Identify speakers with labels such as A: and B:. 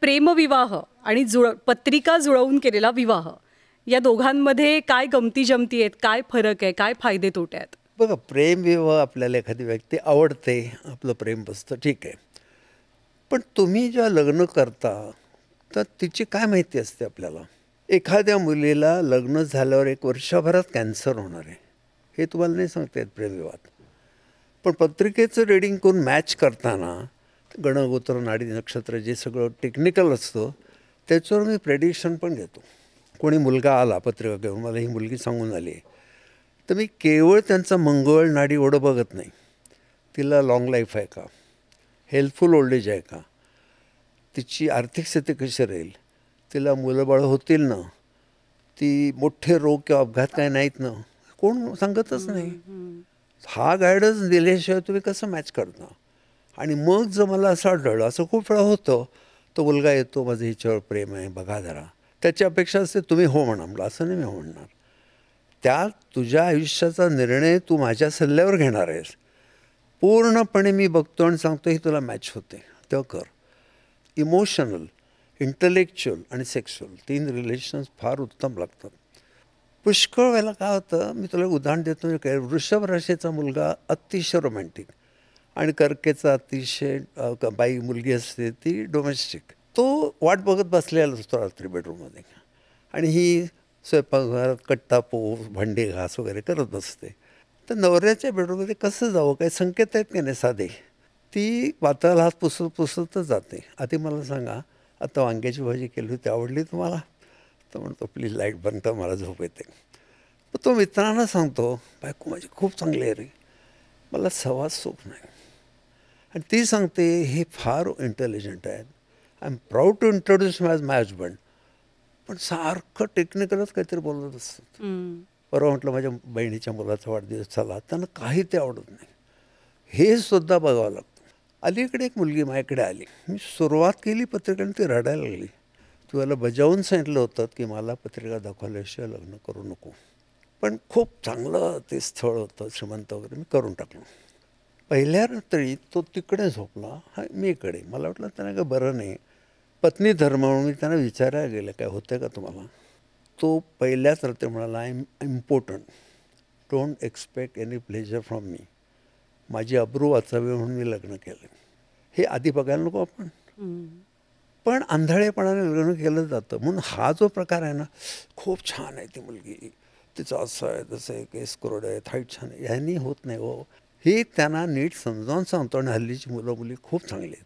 A: प्रेमविवाह आणि पत्रिका जुळवून केलेला विवाह या दोघांमध्ये काय गमती-जमती आहेत? काय फरक आहे? काय फायदे-तोटे आहेत?
B: बघा, प्रेमविवाह आपल्याला एखादी व्यक्ती आवडते, आपलं प्रेम बसतं, ठीक आहे. पण तुम्ही जेव्हा लग्न करता, तर तिची काय माहिती असते आपल्याला? एखाद्या मुलीला लग्न झाल्यावर 1 वर्षभरात कॅन्सर होणार आहे, हे तुम्हाला नाही सांगता येत प्रेमविवाहात. पण पत्रिकेचं रीडिंग करून मॅच करताना गणगोत्र, नाडी, नक्षत्र जे सगळं टेक्निकल असतं, त्याच्यावर मी प्रेडिक्शन पण घेतो. कोणी मुलगा आला पत्रिका घेऊन, मला ही मुलगी सांगून आली आहे, तर मी केवळ त्यांचा मंगळ, नाडी एवढं बघत नाही. तिला लाँग लाईफ आहे का? हेल्थफुल ओल्ड एज आहे का? तिची आर्थिक स्थिती कशी राहील? तिला मुलंबाळं होतील ना? ती मोठे रोग किंवा अपघात काय नाहीत ना? कोण सांगतच नाही. हा गायडन्स दिल्याशिवाय तुम्ही कसं मॅच करता? आणि मग जर मला असं आढळलं, असं खूप वेळा होतं, तो मुलगा येतो, माझं हिच्यावर प्रेम आहे, बघा जरा. त्याची अपेक्षा असते तुम्ही हो म्हणा. म्हणलं असं नाही मी हो म्हणणार. त्या तुझ्या आयुष्याचा निर्णय तू माझ्या सल्ल्यावर घेणार आहेस. पूर्णपणे मी बघतो आणि सांगतो ही तुला मॅच होते, तेव्हा कर. इमोशनल, इंटलेक्च्युअल आणि सेक्शुअल 3 रिलेशन्स फार उत्तम लागतात. पुष्कळ वेळेला काय होतं, मी तुला उदाहरण देतो. वृषभ राशीचा मुलगा अतिशय रोमॅन्टिक आणि कर्केचा अतिशय बाई मुलगी असते ती डोमेस्टिक. तो वाट बघत बसलेला असतो रात्री बेडरूममध्ये आणि ही स्वयंपाकघरात कट्टा पोस, भांडे घास वगैरे करत बसते. तर नवऱ्याच्या बेडरूममध्ये कसं जावं, काही संकेत आहेत की नाही साधे. ती वाताला हात पुसत पुसतच जाते. आधी मला सांगा, आता वांग्याची भाजी केली होती, आवडली तुम्हाला? तर म्हणतो प्लीज लाईट बंद कर, मला झोप येते. मग तो मित्रांना सांगतो, बायको माझी खूप चांगली आहे रे, मला सहवास सुख नाही. आणि ती सांगते हे फार इंटेलिजंट आहेत, I am proud to introduce as my husband. पण सारखं टेक्निकलच काहीतरी बोलत असतात. परवा म्हटलं माझ्या बहिणीच्या मुलाचा वाढदिवस झाला, त्यांना काही ते आवडत नाही. हे सुद्धा बघावं लागतं. अलीकडे एक मुलगी माझ्याकडे आली, मी सुरुवात केली पत्रिकेने, ती रडायला लागली. तुला बजावून सांगितलं होतं की मला पत्रिका दाखवल्याशिवाय लग्न करू नको. पण खूप चांगलं ते स्थळ होतं, श्रीमंत वगैरे, मी करून टाकलं. पहिल्या रात्री तो तिकडे झोपला, हा मी इकडे. मला वाटलं त्यांना काय बरं नाही. पत्नी धर्म म्हणून मी त्यांना विचारायला गेलं, काय होतं का तुम्हाला? तो पहिल्याच रात्री म्हणाला, I am impotent, don't expect any pleasure from me. माझी अब्रू वाचावी म्हणून मी लग्न केलं. हे आधी बघायला नको आपण? पण आंधळेपणाने लग्न केलं जातं. म्हणून हा जो प्रकार आहे ना, खूप छान आहे ती मुलगी, तिचं असं आहे तसं आहे, केस कोरडे आहेत, हाईट छान आहे, ह्यांनी होत नाही हो. हे त्यांना नीट समजावून सांगतो. आणि हल्लीची मुलं मुली खूप चांगली आहेत.